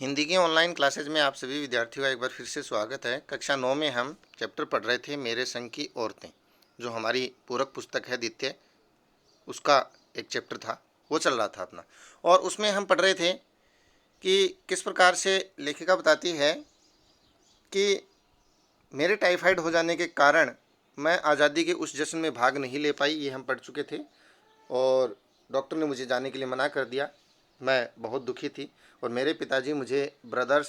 हिंदी की online classes में आप सभी विद्यार्थियों का एक बार फिर से स्वागत है। कक्षा 9 में हम चैप्टर पढ़ रहे थे मेरे संग की औरतें, जो हमारी पूरक पुस्तक है द्वितीय, उसका एक चैप्टर था, वो चल रहा था अपना। और उसमें हम पढ़ रहे थे कि किस प्रकार से लेखिका बताती है कि मेरे टाइफाइड हो जाने के कारण मैं आज़ादी के उस जश्न में भाग नहीं ले पाई। ये हम पढ़ चुके थे और डॉक्टर ने मुझे जाने के लिए मना कर दिया। मैं बहुत दुखी थी और मेरे पिताजी मुझे ब्रदर्स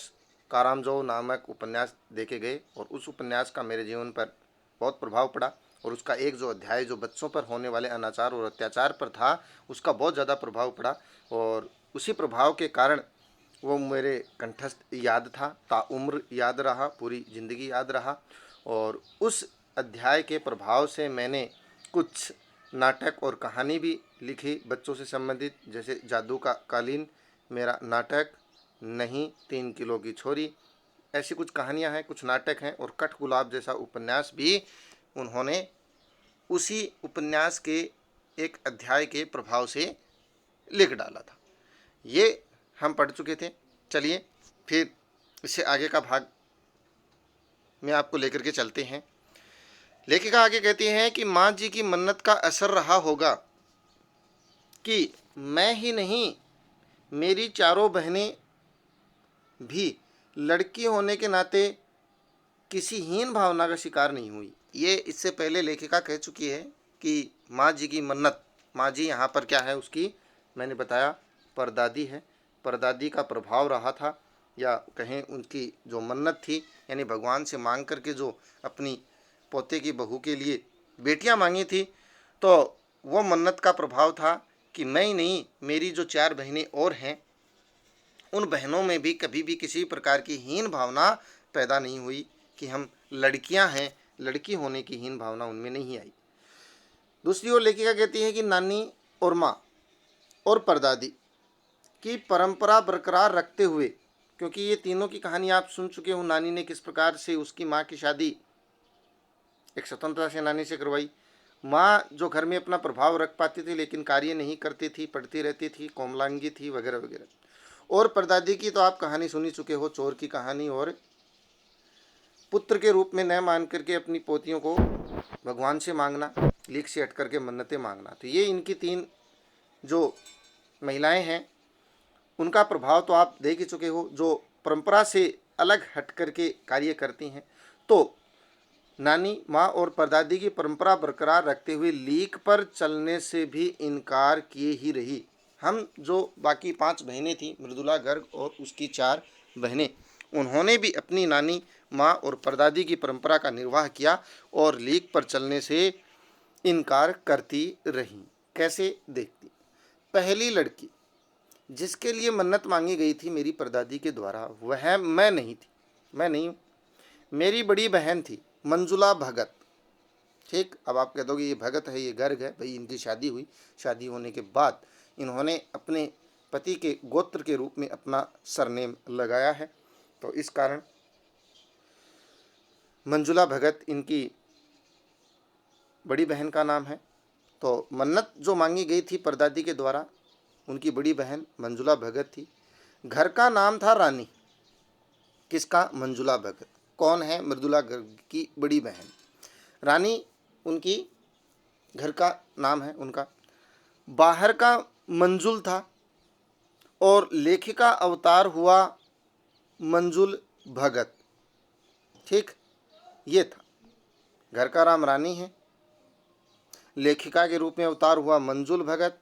कारामजो नामक उपन्यास देके गए और उस उपन्यास का मेरे जीवन पर बहुत प्रभाव पड़ा। और उसका एक जो अध्याय जो बच्चों पर होने वाले अनाचार और अत्याचार पर था, उसका बहुत ज़्यादा प्रभाव पड़ा और उसी प्रभाव के कारण वो मेरे कंठस्थ याद था, ताउम्र याद रहा, पूरी ज़िंदगी याद रहा। और उस अध्याय के प्रभाव से मैंने कुछ नाटक और कहानी भी लिखी बच्चों से संबंधित, जैसे जादू का कालीन मेरा नाटक, नहीं 3 किलो की छोरी, ऐसी कुछ कहानियां हैं, कुछ नाटक हैं। और कठ गुलाब जैसा उपन्यास भी उन्होंने उसी उपन्यास के एक अध्याय के प्रभाव से लिख डाला था। ये हम पढ़ चुके थे। चलिए फिर इससे आगे का भाग में आपको लेकर के चलते हैं। लेखिका आगे कहती हैं कि माँ जी की मन्नत का असर रहा होगा कि मैं ही नहीं, मेरी चारों बहनें भी लड़की होने के नाते किसी हीन भावना का शिकार नहीं हुई। ये इससे पहले लेखिका कह चुकी है कि माँ जी की मन्नत, माँ जी यहाँ पर क्या है, उसकी मैंने बताया परदादी है, परदादी का प्रभाव रहा था, या कहें उनकी जो मन्नत थी, यानी भगवान से मांग करके जो अपनी पोते की बहू के लिए बेटियां मांगी थी, तो वो मन्नत का प्रभाव था कि मैं ही नहीं, मेरी जो 4 बहनें और हैं, उन बहनों में भी कभी भी किसी प्रकार की हीन भावना पैदा नहीं हुई कि हम लड़कियां हैं, लड़की होने की हीन भावना उनमें नहीं आई। दूसरी ओर लेखिका कहती है कि नानी और माँ और परदादी की परंपरा बरकरार रखते हुए, क्योंकि ये तीनों की कहानी आप सुन चुके हो, नानी ने किस प्रकार से उसकी माँ की शादी एक स्वतंत्रता सेनानी से करवाई। माँ जो घर में अपना प्रभाव रख पाती थी लेकिन कार्य नहीं करती थी, पढ़ती रहती थी, कोमलांगी थी वगैरह वगैरह। और परदादी की तो आप कहानी सुनी चुके हो, चोर की कहानी, और पुत्र के रूप में न मान करके अपनी पोतियों को भगवान से मांगना, लीक से हट करके मन्नतें मांगना। तो ये इनकी 3 जो महिलाएं हैं, उनका प्रभाव तो आप देख ही चुके हो, जो परंपरा से अलग हट करके कार्य करती हैं। तो नानी, माँ और परदादी की परंपरा बरकरार रखते हुए लीक पर चलने से भी इनकार किए ही रही। हम जो बाकी 5 बहनें थीं, मृदुला, गर्ग और उसकी 4 बहनें, उन्होंने भी अपनी नानी, माँ और परदादी की परंपरा का निर्वाह किया और लीक पर चलने से इनकार करती रहीं। कैसे देखती? पहली लड़की जिसके लिए मन्नत मांगी गई थी मेरी परदादी के द्वारा, वह मैं नहीं थी, मैं नहीं हूँ, मेरी बड़ी बहन थी मंजुला भगत। ठीक, अब आप कह दोगे ये भगत है, ये गर्ग है। भाई इनकी शादी हुई, शादी होने के बाद इन्होंने अपने पति के गोत्र के रूप में अपना सरनेम लगाया है, तो इस कारण मंजुला भगत इनकी बड़ी बहन का नाम है। तो मन्नत जो मांगी गई थी परदादी के द्वारा, उनकी बड़ी बहन मंजुला भगत थी। घर का नाम था रानी। किसका? मंजुला भगत। कौन है? मृदुला गर्ग की बड़ी बहन रानी, उनकी घर का नाम है उनका। बाहर का मंजुल था और लेखिका अवतार हुआ मंजुल भगत। ठीक, ये था। घर का नाम रानी है, लेखिका के रूप में अवतार हुआ मंजुल भगत,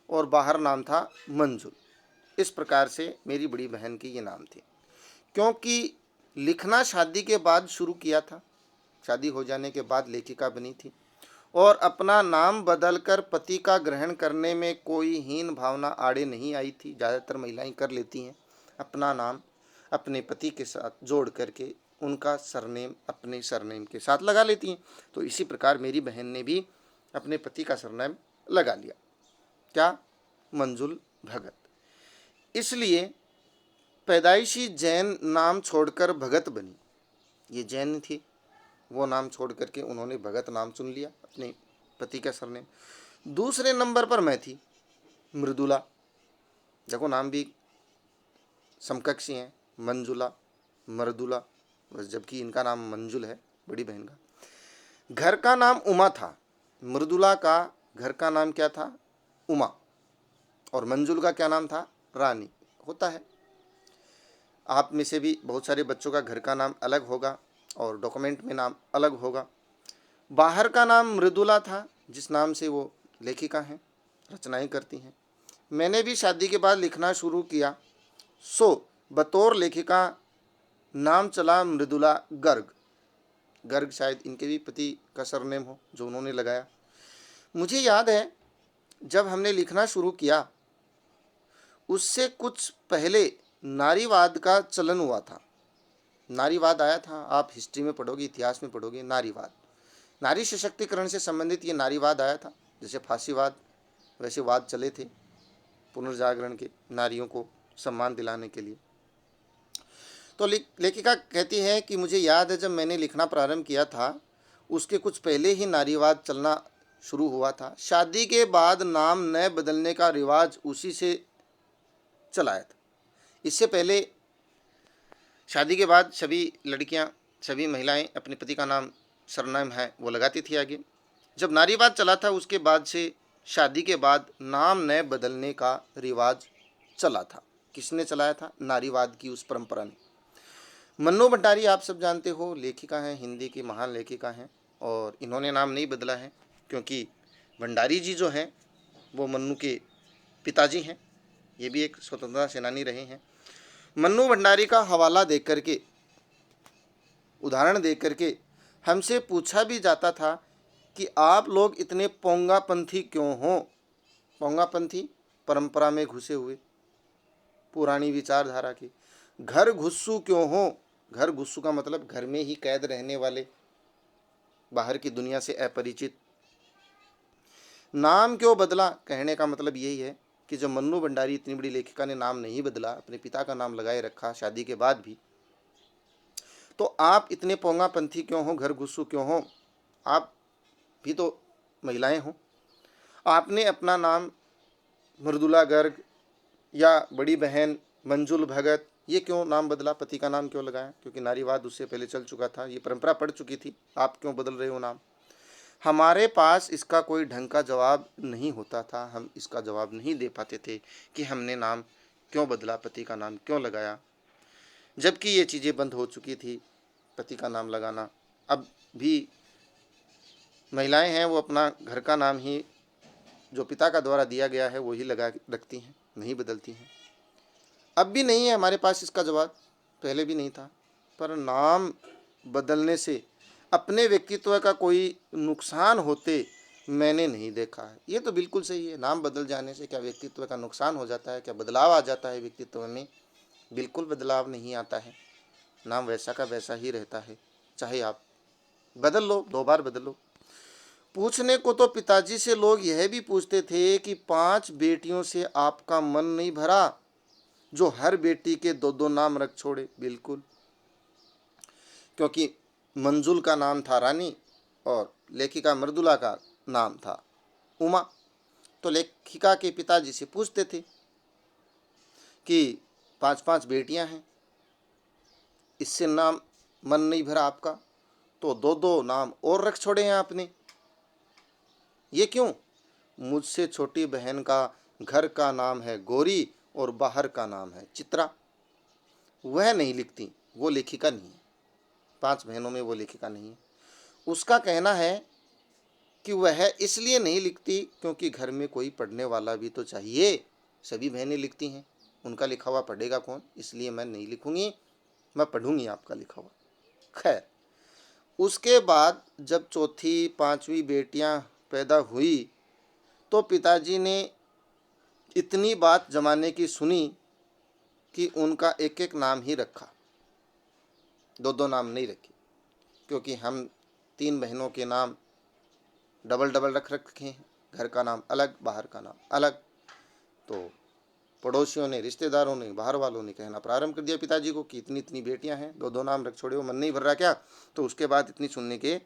और बाहर नाम था मंजुल। इस प्रकार से मेरी बड़ी बहन की ये नाम थी। क्योंकि लिखना शादी के बाद शुरू किया था, शादी हो जाने के बाद लेखिका बनी थी, और अपना नाम बदलकर पति का ग्रहण करने में कोई हीन भावना आड़े नहीं आई थी। ज़्यादातर महिलाएं कर लेती हैं, अपना नाम अपने पति के साथ जोड़ करके उनका सरनेम अपने सरनेम के साथ लगा लेती हैं। तो इसी प्रकार मेरी बहन ने भी अपने पति का सरनेम लगा लिया। क्या? मंजुल भगत। इसलिए पैदाइशी जैन नाम छोड़कर भगत बनी। ये जैन थी, वो नाम छोड़ करके उन्होंने भगत नाम चुन लिया, अपने पति का सरनेम। दूसरे नंबर पर मैं थी, मृदुला। देखो नाम भी समकक्षी हैं, मंजुला, मृदुला, बस, जबकि इनका नाम मंजुल है, बड़ी बहन का। घर का नाम उमा था, मृदुला का घर का नाम क्या था? उमा। और मंजुल का क्या नाम था? रानी। होता है, आप में से भी बहुत सारे बच्चों का घर का नाम अलग होगा और डॉक्यूमेंट में नाम अलग होगा। बाहर का नाम मृदुला था, जिस नाम से वो लेखिका हैं, रचनाएं करती हैं। मैंने भी शादी के बाद लिखना शुरू किया, सो बतौर लेखिका नाम चला मृदुला गर्ग। गर्ग शायद इनके भी पति का सरनेम हो जो उन्होंने लगाया। मुझे याद है जब हमने लिखना शुरू किया उससे कुछ पहले नारीवाद का चलन हुआ था। नारीवाद आया था, आप हिस्ट्री में पढ़ोगे, इतिहास में पढ़ोगे, नारीवाद, नारी सशक्तिकरण से संबंधित ये नारीवाद आया था। जैसे फांसीवाद, वैसे वाद चले थे पुनर्जागरण के, नारियों को सम्मान दिलाने के लिए। तो लेखिका कहती है कि मुझे याद है जब मैंने लिखना प्रारंभ किया था उसके कुछ पहले ही नारीवाद चलना शुरू हुआ था। शादी के बाद नाम न बदलने का रिवाज उसी से चलाया था। इससे पहले शादी के बाद सभी लड़कियां, सभी महिलाएं अपने पति का नाम, सरनाम है वो लगाती थी आगे। जब नारीवाद चला था उसके बाद से शादी के बाद नाम न बदलने का रिवाज चला था। किसने चलाया था? नारीवाद की उस परंपरा ने। मन्नू भंडारी आप सब जानते हो, लेखिका हैं, हिंदी की महान लेखिका हैं, और इन्होंने नाम नहीं बदला है क्योंकि भंडारी जी जो हैं वो मन्नू के पिताजी हैं। ये भी एक स्वतंत्रता सेनानी रहे हैं। मन्नू भंडारी का हवाला दे करके, उदाहरण दे करके हमसे पूछा भी जाता था कि आप लोग इतने पोंगापंथी क्यों हो? पोंगापंथी, परंपरा में घुसे हुए, पुरानी विचारधारा की। घर घुस्सू क्यों हो? घर घुस्सू का मतलब घर में ही कैद रहने वाले, बाहर की दुनिया से अपरिचित। नाम क्यों बदला? कहने का मतलब यही है कि जब मन्नू भंडारी, इतनी बड़ी लेखिका, ने नाम नहीं बदला, अपने पिता का नाम लगाए रखा शादी के बाद भी, तो आप इतने पोंगापंथी क्यों हो, घर घुस्सू क्यों हो? आप भी तो महिलाएं हो। आपने अपना नाम मृदुला गर्ग या बड़ी बहन मंजुल भगत, ये क्यों नाम बदला? पति का नाम क्यों लगाया? क्योंकि नारीवाद उससे पहले चल चुका था, ये परंपरा पड़ चुकी थी, आप क्यों बदल रहे हो नाम? हमारे पास इसका कोई ढंग का जवाब नहीं होता था, हम इसका जवाब नहीं दे पाते थे कि हमने नाम क्यों बदला, पति का नाम क्यों लगाया, जबकि ये चीज़ें बंद हो चुकी थी, पति का नाम लगाना। अब भी महिलाएं हैं वो अपना घर का नाम ही जो पिता का द्वारा दिया गया है वही लगा रखती हैं, नहीं बदलती हैं। अब भी नहीं है हमारे पास इसका जवाब, पहले भी नहीं था। पर नाम बदलने से अपने व्यक्तित्व का कोई नुकसान होते मैंने नहीं देखा है। ये तो बिल्कुल सही है, नाम बदल जाने से क्या व्यक्तित्व का नुकसान हो जाता है? क्या बदलाव आ जाता है व्यक्तित्व में? बिल्कुल बदलाव नहीं आता है, नाम वैसा का वैसा ही रहता है, चाहे आप बदल लो, 2 बार बदल लो। पूछने को तो पिताजी से लोग यह भी पूछते थे कि 5 बेटियों से आपका मन नहीं भरा जो हर बेटी के 2-2 नाम रख छोड़े? बिल्कुल, क्योंकि मंजुल का नाम था रानी और लेखिका मृदुला का नाम था उमा। तो लेखिका के पिताजी से पूछते थे कि 5-5 बेटियां हैं, इससे नाम मन नहीं भरा आपका, तो 2-2 नाम और रख छोड़े हैं आपने, ये क्यों? मुझसे छोटी बहन का घर का नाम है गौरी और बाहर का नाम है चित्रा, वह नहीं लिखती, वो लेखिका नहीं है। 5 बहनों में वो लेखिका नहीं है। उसका कहना है कि वह इसलिए नहीं लिखती क्योंकि घर में कोई पढ़ने वाला भी तो चाहिए, सभी बहनें लिखती हैं, उनका लिखा हुआ पढ़ेगा कौन, इसलिए मैं नहीं लिखूंगी, मैं पढ़ूंगी आपका लिखा हुआ। खैर, उसके बाद जब चौथी 5वीं बेटियां पैदा हुई तो पिताजी ने इतनी बात जमाने की सुनी कि उनका एक एक नाम ही रखा, 2-2 नाम नहीं रखे, क्योंकि हम 3 बहनों के नाम डबल डबल रख रखे हैं, घर का नाम अलग, बाहर का नाम अलग। तो पड़ोसियों ने, रिश्तेदारों ने, बाहर वालों ने कहना प्रारंभ कर दिया पिताजी को कि इतनी इतनी बेटियां हैं, 2-2 नाम रख छोड़े हो, मन नहीं भर रहा क्या? तो उसके बाद इतनी सुनने के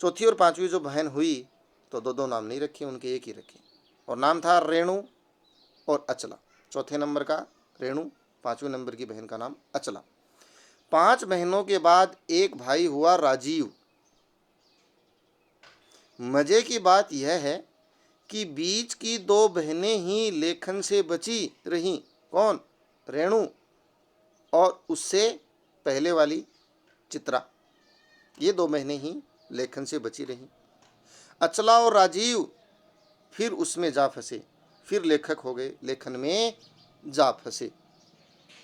चौथी और 5वीं जो बहन हुई तो 2-2 नाम नहीं रखे, उनके एक ही रखे, और नाम था रेणु और अचला। चौथे नंबर का रेणु, 5वें नंबर की बहन का नाम अचला। 5 बहनों के बाद एक भाई हुआ राजीव। मजे की बात यह है कि बीच की 2 बहनें ही लेखन से बची रहीं। कौन? रेणु और उससे पहले वाली चित्रा। ये 2 बहनें ही लेखन से बची रहीं। अचला और राजीव फिर उसमें जा फंसे, फिर लेखक हो गए, लेखन में जा फंसे।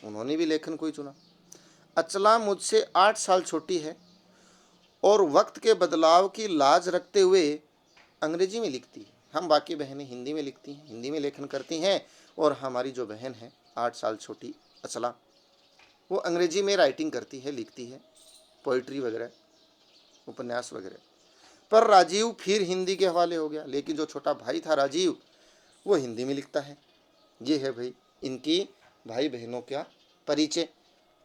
उन्होंने भी लेखन को ही चुना। अचला मुझसे 8 साल छोटी है और वक्त के बदलाव की लाज रखते हुए अंग्रेजी में लिखती है। हम बाकी बहनें हिंदी में लिखती हैं, हिंदी में लेखन करती हैं, और हमारी जो बहन है 8 साल छोटी अचला, वो अंग्रेजी में राइटिंग करती है, लिखती है, पोइट्री वगैरह, उपन्यास वगैरह। पर राजीव फिर हिंदी के हवाले हो गया, लेकिन जो छोटा भाई था राजीव, वो हिंदी में लिखता है। ये है भाई इनकी भाई बहनों का परिचय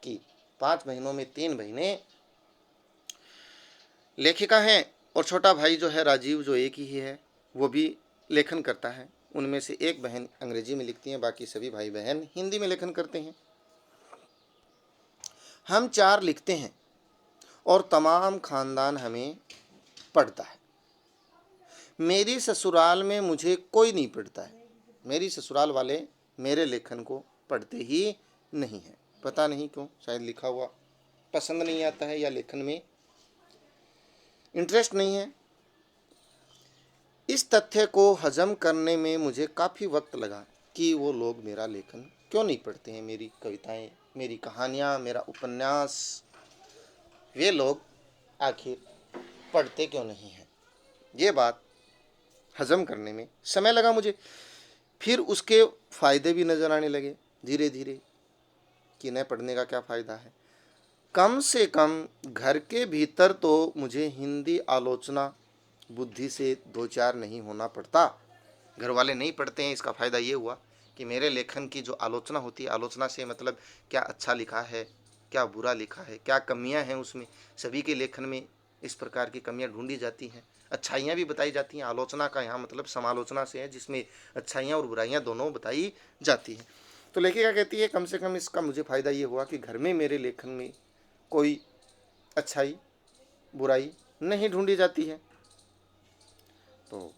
कि 5 बहनों में 3 बहनें लेखिका हैं, और छोटा भाई जो है राजीव, जो एक ही है, वो भी लेखन करता है। उनमें से एक बहन अंग्रेजी में लिखती हैं, बाकी सभी भाई बहन हिंदी में लेखन करते हैं। हम 4 लिखते हैं और तमाम खानदान हमें पढ़ता है। मेरी ससुराल में मुझे कोई नहीं पढ़ता है। मेरी ससुराल वाले मेरे लेखन को पढ़ते ही नहीं हैं। पता नहीं क्यों, शायद लिखा हुआ पसंद नहीं आता है या लेखन में इंटरेस्ट नहीं है। इस तथ्य को हजम करने में मुझे काफ़ी वक्त लगा कि वो लोग मेरा लेखन क्यों नहीं पढ़ते हैं, मेरी कविताएं, मेरी कहानियाँ, मेरा उपन्यास, वे लोग आखिर पढ़ते क्यों नहीं हैं। ये बात हजम करने में समय लगा मुझे। फिर उसके फ़ायदे भी नज़र आने लगे धीरे धीरे कि न पढ़ने का क्या फ़ायदा है। कम से कम घर के भीतर तो मुझे हिंदी आलोचना बुद्धि से 2-4 नहीं होना पड़ता। घर वाले नहीं पढ़ते हैं, इसका फ़ायदा ये हुआ कि मेरे लेखन की जो आलोचना होती है, आलोचना से मतलब क्या अच्छा लिखा है, क्या बुरा लिखा है, क्या कमियां हैं उसमें, सभी के लेखन में इस प्रकार की कमियां ढूंढी जाती हैं, अच्छाइयाँ भी बताई जाती हैं। आलोचना का यहाँ मतलब समालोचना से है, जिसमें अच्छाइयाँ और बुराइयाँ दोनों बताई जाती हैं। तो लेखिका कहती है कम से कम इसका मुझे फ़ायदा ये हुआ कि घर में मेरे लेखन में कोई अच्छाई बुराई नहीं ढूंढी जाती है, तो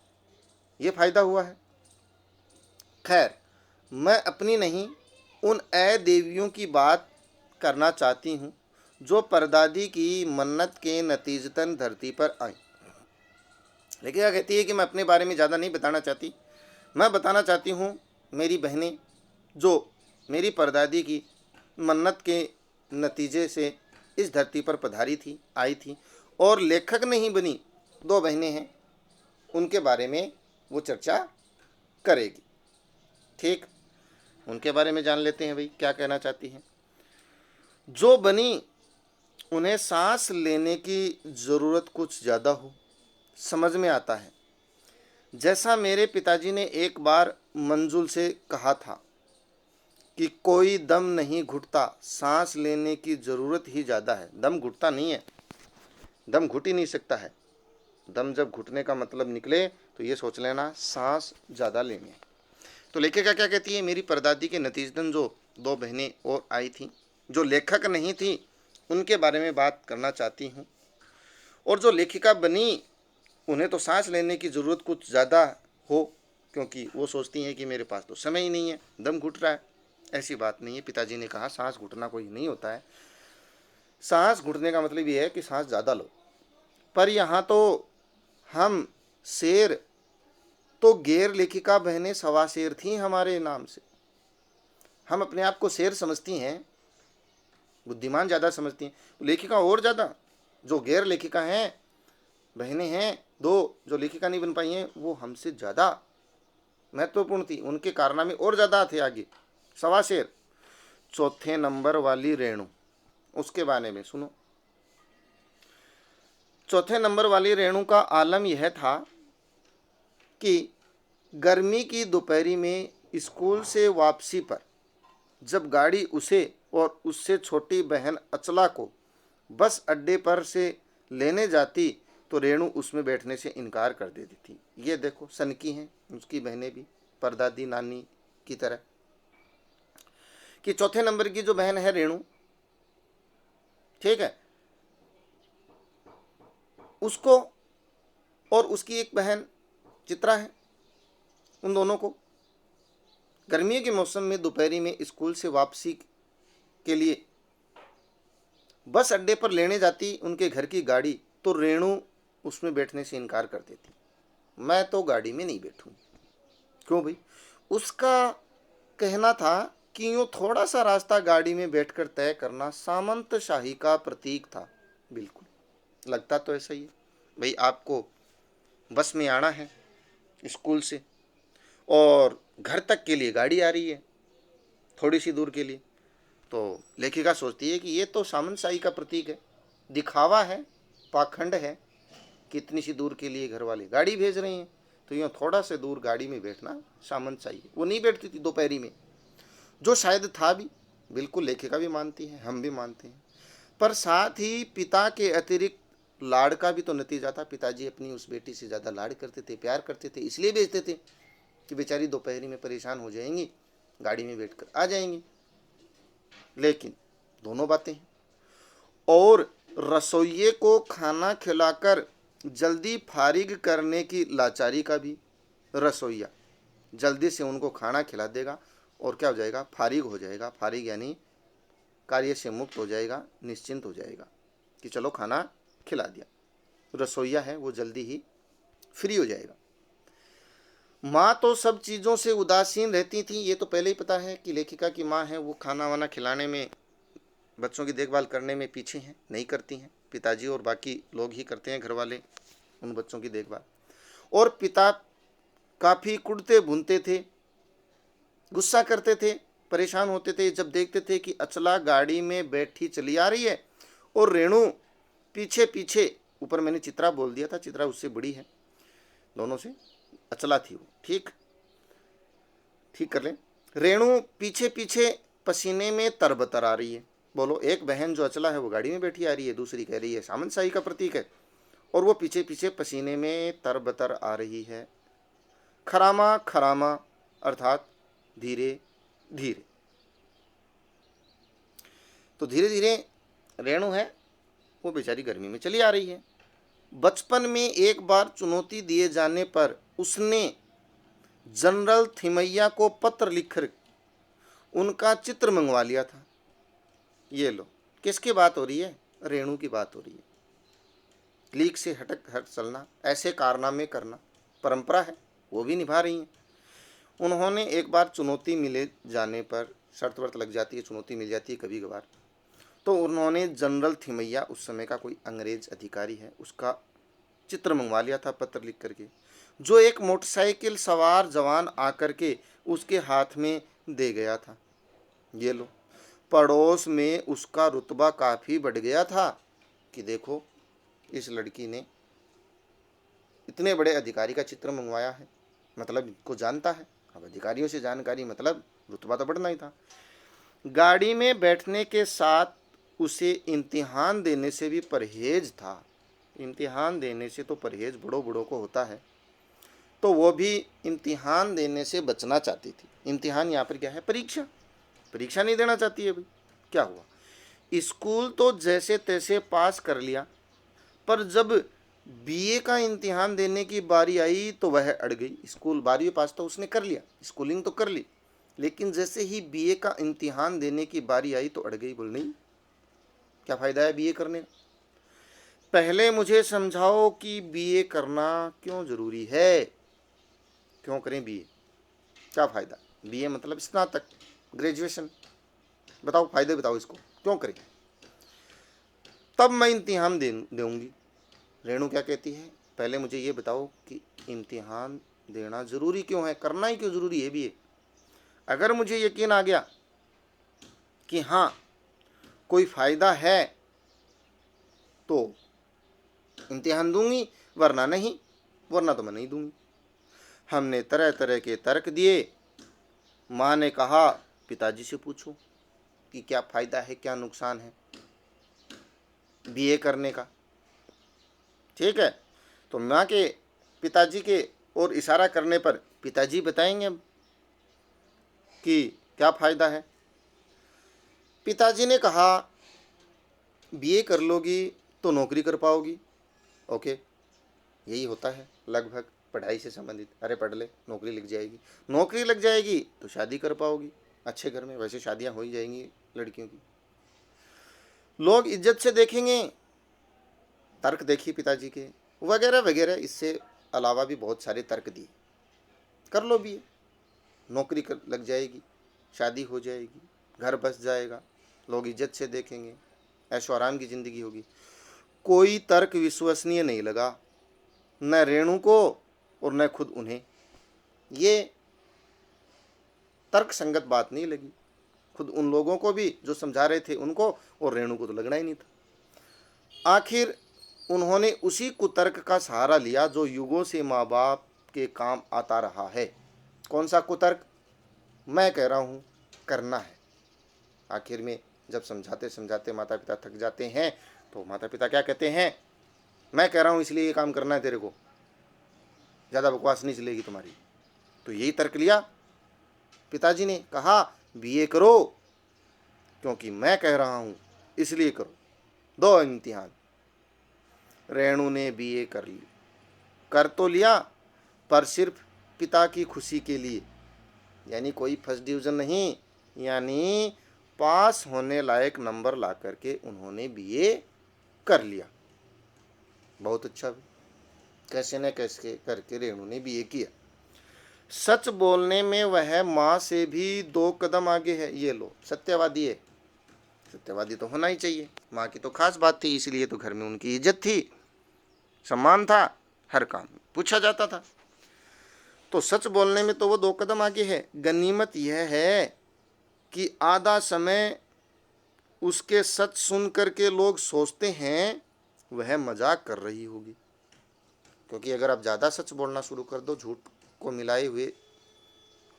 ये फ़ायदा हुआ है। खैर, मैं अपनी नहीं उन देवियों की बात करना चाहती हूँ जो परदादी की मन्नत के नतीजतन धरती पर आई। लेकिन क्या कहती है कि मैं अपने बारे में ज़्यादा नहीं बताना चाहती। मैं बताना चाहती हूँ मेरी बहनें जो मेरी परदादी की मन्नत के नतीजे से इस धरती पर पधारी थी, आई थी, और लेखक नहीं बनी 2 बहनें हैं, उनके बारे में वो चर्चा करेगी। ठीक, उनके बारे में जान लेते हैं भाई क्या कहना चाहती हैं। जो बनी उन्हें सांस लेने की ज़रूरत कुछ ज़्यादा हो, समझ में आता है। जैसा मेरे पिताजी ने एक बार मंजुल से कहा था कि कोई दम नहीं घुटता, सांस लेने की ज़रूरत ही ज़्यादा है। दम घुटता नहीं है, दम घुट ही नहीं सकता है। दम जब घुटने का मतलब निकले तो ये सोच लेना सांस ज़्यादा लेनी है। तो लेखिका क्या कहती है, मेरी परदादी के नतीजतन जो 2 बहनें और आई थीं जो लेखक नहीं थी, उनके बारे में बात करना चाहती हूँ। और जो लेखिका बनी उन्हें तो सांस लेने की ज़रूरत कुछ ज़्यादा हो, क्योंकि वो सोचती हैं कि मेरे पास तो समय ही नहीं है, दम घुट रहा है। ऐसी बात नहीं है। पिताजी ने कहा सांस घुटना कोई नहीं होता है। सांस घुटने का मतलब ये है कि सांस ज़्यादा लो। पर यहाँ तो हम शेर तो गैर लेखिका बहनें सवा शेर थीं हमारे नाम से। हम अपने आप को शेर समझती हैं, बुद्धिमान ज़्यादा समझती हैं, लेखिका और ज़्यादा। जो गैर लेखिका हैं, बहनें हैं 2 जो लेखिका नहीं बन पाई हैं, वो हमसे ज़्यादा महत्वपूर्ण थी, उनके कारनामे और ज़्यादा थे आगे, सवा शेर। 4थे नंबर वाली रेणु, उसके बारे में सुनो। 4थे नंबर वाली रेणु का आलम यह था कि गर्मी की दोपहरी में स्कूल से वापसी पर जब गाड़ी उसे और उससे छोटी बहन अचला को बस अड्डे पर से लेने जाती तो रेणु उसमें बैठने से इनकार कर देती थी। ये देखो सनकी हैं उसकी बहनें भी, परदादी नानी की तरह, कि चौथे नंबर की जो बहन है रेणु, ठीक है, उसको और उसकी एक बहन चित्रा है, उन दोनों को गर्मियों के मौसम में दोपहरी में स्कूल से वापसी के लिए बस अड्डे पर लेने जाती उनके घर की गाड़ी, तो रेणु उसमें बैठने से इनकार कर देती। मैं तो गाड़ी में नहीं बैठूंगी। क्यों भाई? उसका कहना था कि यूँ थोड़ा सा रास्ता गाड़ी में बैठकर तय करना सामंतशाही का प्रतीक था। बिल्कुल लगता तो ऐसा ही है भाई। आपको बस में आना है स्कूल से और घर तक के लिए गाड़ी आ रही है थोड़ी सी दूर के लिए, तो लेखिका सोचती है कि ये तो सामंतशाही का प्रतीक है, दिखावा है, पाखंड है। कितनी सी दूर के लिए घर वाले गाड़ी भेज रहे हैं, तो यूँ थोड़ा से दूर गाड़ी में बैठना सामंतशाही है। वो नहीं बैठती थी दोपहरी में, जो शायद था भी। बिल्कुल लेखिका भी मानती है, हम भी मानते हैं। पर साथ ही पिता के अतिरिक्त लाड़ का भी तो नतीजा था। पिताजी अपनी उस बेटी से ज़्यादा लाड़ करते थे, प्यार करते थे, इसलिए भेजते थे कि बेचारी दोपहरी में परेशान हो जाएंगी, गाड़ी में बैठकर आ जाएंगी। लेकिन दोनों बातें हैं। और रसोइये को खाना खिलाकर जल्दी फारिग करने की लाचारी का भी। रसोइया जल्दी से उनको खाना खिला देगा और क्या हो जाएगा? फारिग हो जाएगा। फारिग यानी कार्य से मुक्त हो जाएगा, निश्चिंत हो जाएगा कि चलो खाना खिला दिया। रसोइया है वो जल्दी ही फ्री हो जाएगा। माँ तो सब चीज़ों से उदासीन रहती थी। ये तो पहले ही पता है कि लेखिका की माँ है वो खाना वाना खिलाने में, बच्चों की देखभाल करने में पीछे हैं, नहीं करती हैं। पिताजी और बाकी लोग ही करते हैं, घर वाले, उन बच्चों की देखभाल। और पिता काफ़ी कुड़ते भुनते थे, गुस्सा करते थे, परेशान होते थे जब देखते थे कि अचला गाड़ी में बैठी चली आ रही है और रेणु पीछे पीछे। ऊपर मैंने चित्रा बोल दिया था, चित्रा उससे बड़ी है, दोनों से अचला थी वो। ठीक कर लें। रेणु पीछे पीछे पसीने में तरबतर आ रही है। बोलो, एक बहन जो अचला है वो गाड़ी में बैठी आ रही है, दूसरी कह रही है सामंतशाही का प्रतीक है, और वो पीछे पीछे पसीने में तरबतर आ रही है। खरामा खरामा अर्थात धीरे धीरे। तो धीरे धीरे रेणु है वो बेचारी गर्मी में चली आ रही है। बचपन में एक बार चुनौती दिए जाने पर उसने जनरल थिमैया को पत्र लिखकर उनका चित्र मंगवा लिया था। ये लो, किसकी बात हो रही है? रेणु की बात हो रही है। लीक से हट चलना, ऐसे कारनामे करना परंपरा है, वो भी निभा रही हैं। उन्होंने एक बार चुनौती मिले जाने पर, शर्त वर्त लग जाती है, चुनौती मिल जाती है कभी कभार, तो उन्होंने जनरल थिमैया, उस समय का कोई अंग्रेज अधिकारी है, उसका चित्र मंगवा लिया था पत्र लिख करके, जो एक मोटरसाइकिल सवार जवान आकर के उसके हाथ में दे गया था। ये लो, पड़ोस में उसका रुतबा काफ़ी बढ़ गया था कि देखो इस लड़की ने इतने बड़े अधिकारी का चित्र मंगवाया है, मतलब को जानता है। अब अधिकारियों से जानकारी मतलब रुतबा तो बढ़ना ही था। गाड़ी में बैठने के साथ उसे इम्तिहान देने से भी परहेज था। इम्तिहान देने से तो परहेज बड़ों बड़ों को होता है, तो वो भी इम्तिहान देने से बचना चाहती थी। इम्तिहान यहाँ पर क्या है? परीक्षा। परीक्षा नहीं देना चाहती है भाई। क्या हुआ? स्कूल तो जैसे तैसे पास कर लिया, पर जब बीए का इम्तिहान देने की बारी आई तो वह अड़ गई। स्कूल 12वीं पास तो उसने कर लिया, स्कूलिंग तो कर ली, लेकिन जैसे ही बीए का इम्तिहान देने की बारी आई तो अड़ गई। बोल नहीं, क्या फ़ायदा है बीए करने का? पहले मुझे समझाओ कि बीए करना क्यों ज़रूरी है, क्यों करें बीए, क्या फ़ायदा? बीए मतलब स्नातक, ग्रेजुएशन। बताओ फ़ायदे, बताओ इसको क्यों करें? तब मैं इम्तिहान दूंगी। रेणु क्या कहती है? पहले मुझे ये बताओ कि इम्तिहान देना ज़रूरी क्यों है, करना ही क्यों ज़रूरी है बीए? अगर मुझे यकीन आ गया कि हाँ कोई फ़ायदा है तो इम्तिहान दूंगी, वरना नहीं, वरना तो मैं नहीं दूंगी। हमने तरह तरह के तर्क दिए। माँ ने कहा पिताजी से पूछो कि क्या फ़ायदा है, क्या नुकसान है बीए करने का। ठीक है, तो माँ के पिताजी के और इशारा करने पर पिताजी बताएंगे अब कि क्या फ़ायदा है। पिताजी ने कहा बीए कर लोगी तो नौकरी कर पाओगी। ओके, यही होता है लगभग पढ़ाई से संबंधित। अरे पढ़ ले, नौकरी लग जाएगी, नौकरी लग जाएगी तो शादी कर पाओगी अच्छे घर में। वैसे शादियां हो ही जाएंगी लड़कियों की, लोग इज्जत से देखेंगे। तर्क देखिए पिताजी के, वगैरह वगैरह। इससे अलावा भी बहुत सारे तर्क दिए। कर लो बीए, नौकरी कर लग जाएगी, शादी हो जाएगी, घर बस जाएगा, लोग इज्जत से देखेंगे, ऐशो आराम की ज़िंदगी होगी। कोई तर्क विश्वसनीय नहीं लगा, न रेणु को और न खुद उन्हें। ये तर्क संगत बात नहीं लगी खुद उन लोगों को भी जो समझा रहे थे उनको, और रेणु को तो लगना ही नहीं था। आखिर उन्होंने उसी कुतर्क का सहारा लिया जो युगों से माँ बाप के काम आता रहा है। कौन सा कुतर्क? मैं कह रहा हूँ करना है। आखिर में जब समझाते समझाते माता पिता थक जाते हैं तो माता पिता क्या कहते हैं? मैं कह रहा हूँ इसलिए ये काम करना है तेरे को, ज़्यादा बकवास नहीं चलेगी तुम्हारी। तो यही तर्क लिया पिताजी ने, कहा बीए करो क्योंकि मैं कह रहा हूँ इसलिए करो, दो इम्तिहान। रेणु ने बीए कर ली, कर तो लिया पर सिर्फ पिता की खुशी के लिए, यानी कोई फर्स्ट डिवीज़न नहीं, यानी पास होने लायक नंबर ला करके उन्होंने बीए कर लिया। बहुत अच्छा, कैसे न कैसे करके रेणु ने बीए किया। सच बोलने में वह माँ से भी 2 कदम आगे है। ये लो, सत्यवादी है। सत्यवादी तो होना ही चाहिए, माँ की तो खास बात थी, इसलिए तो घर में उनकी इज्जत थी, सम्मान था, हर काम पूछा जाता था। तो सच बोलने में तो वो 2 कदम आगे है। गनीमत यह है कि आधा समय उसके सच सुन करके लोग सोचते हैं वह मजाक कर रही होगी, क्योंकि अगर आप ज़्यादा सच बोलना शुरू कर दो, झूठ को मिलाए हुए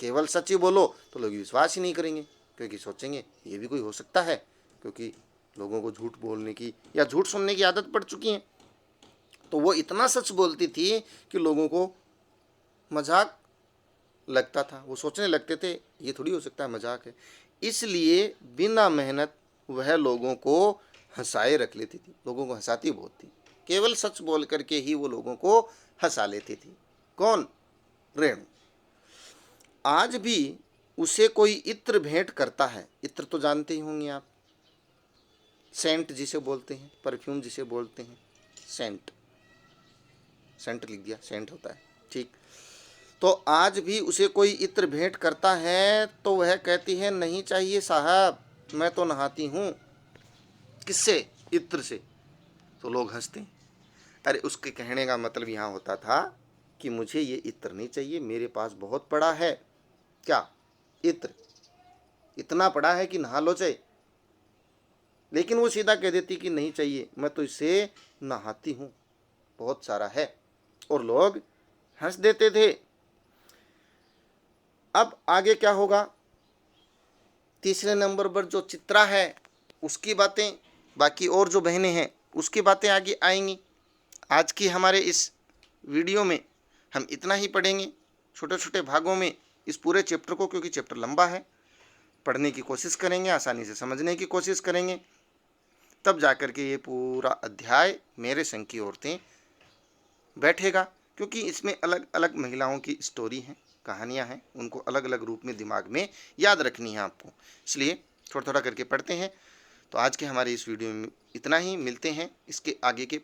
केवल सच ही बोलो, तो लोग विश्वास ही नहीं करेंगे, क्योंकि सोचेंगे ये भी कोई हो सकता है, क्योंकि लोगों को झूठ बोलने की या झूठ सुनने की आदत पड़ चुकी है। तो वो इतना सच बोलती थी कि लोगों को मजाक लगता था, वो सोचने लगते थे ये थोड़ी हो सकता है, मजाक है। इसलिए बिना मेहनत वह लोगों को हंसाए रख लेती थी, लोगों को हंसाती बहुत थी, केवल सच बोल करके ही वो लोगों को हंसा लेती थी। कौन? रेणु। आज भी उसे कोई इत्र भेंट करता है, इत्र तो जानते ही होंगे आप, सेंट जिसे बोलते हैं, परफ्यूम जिसे बोलते हैं, सेंट, सेंट लिख दिया, सेंट होता है, ठीक। तो आज भी उसे कोई इत्र भेंट करता है तो वह कहती है नहीं चाहिए साहब, मैं तो नहाती हूँ। किससे? इत्र से। तो लोग हंसते हैं। अरे उसके कहने का मतलब यहाँ होता था कि मुझे ये इत्र नहीं चाहिए, मेरे पास बहुत पड़ा है। क्या? इत्र। इतना पड़ा है कि नहा लो चाहे। लेकिन वो सीधा कह देती कि नहीं चाहिए, मैं तो इससे नहाती हूँ, बहुत सारा है, और लोग हंस देते थे। अब आगे क्या होगा? तीसरे नंबर पर जो चित्रा है उसकी बातें, बाकी और जो बहनें हैं उसकी बातें आगे आएंगी। आज की हमारे इस वीडियो में हम इतना ही पढ़ेंगे, छोटे छोटे भागों में इस पूरे चैप्टर को, क्योंकि चैप्टर लंबा है। पढ़ने की कोशिश करेंगे, आसानी से समझने की कोशिश करेंगे, तब जाकर के ये पूरा अध्याय मेरे संग की औरतें बैठेगा। क्योंकि इसमें अलग अलग महिलाओं की स्टोरी हैं, कहानियाँ हैं, उनको अलग अलग रूप में दिमाग में याद रखनी है आपको, इसलिए थोड़ा थोड़ा करके पढ़ते हैं। तो आज के हमारे इस वीडियो में इतना ही, मिलते हैं इसके आगे के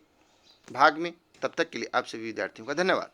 भाग में। तब तक के लिए आप सभी विद्यार्थियों का धन्यवाद।